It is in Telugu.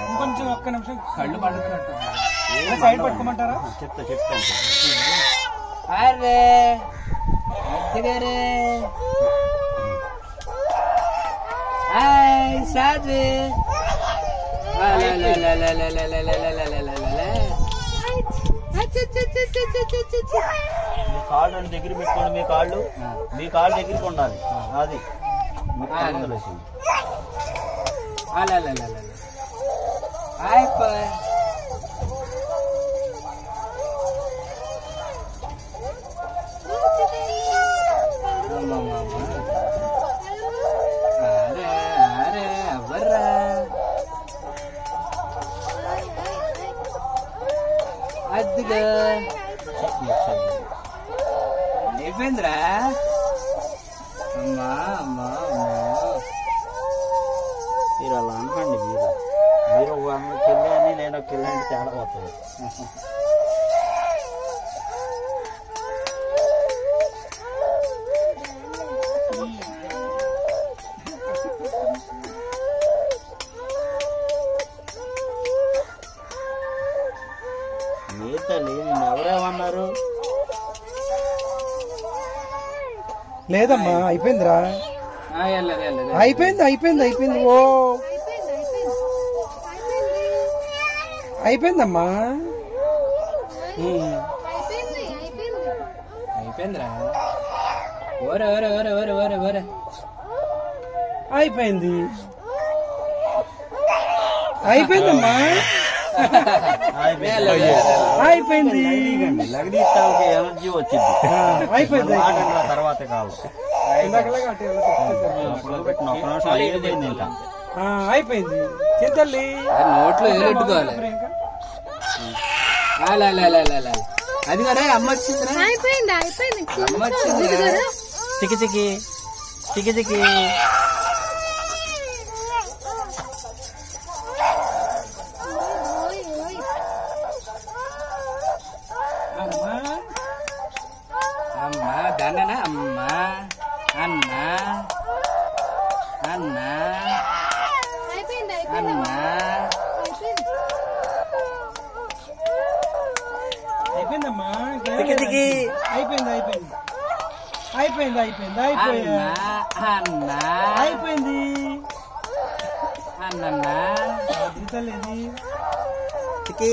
ఇంకొంచెం ఒక్క నిమిషం కళ్ళు పడుతున్నట్టు సైడ్ పట్టుకోమంటారా? చెప్తాను. అరే అద్దగారే హాయ్ సాజీ మీ కాళ్ళు దగ్గర పెట్టుకోండి. మీ కాళ్ళు దగ్గరికి ఉండాలి. అది అద్దుగా అయిపోయిందిరా. అమ్మా అమ్మా మీరు అలా అనుకోండి. మీరు ఒక కిలో అని నేను ఒక కిలో అంటే తేడా పోతుంది. మీ తల్లి నేను ఎవరేమన్నారు? లేదమ్మా అయిపోయిందిరా. అయిపోయింది. ఓ అయిపోయిందమ్మా. అయిపోయిందిరా. ఓరే ఓరే ఓరే ఓరే ఓరే ఓరే అయిపోయిందమ్మా. అయిపోయింది. లగడి ఇస్తానికి ఎనర్జీ వచ్చింది. అయిపోయింది తర్వాత కాదు. అయిపోయింది. ఇంకా అయిపోయింది. చింతల్లి నోట్లో ఏలెట్టుకోవాలి. అది కదా అమ్మ వచ్చిందిరా. అమ్మ వచ్చిందిరా. చికి అమ్మా దండనా అమ్మా అన్నా అన్నా అన్నా అయిపోయిందమ్మా. అన్నా అయిపోయింది. అన్నా చింతల్లి చికి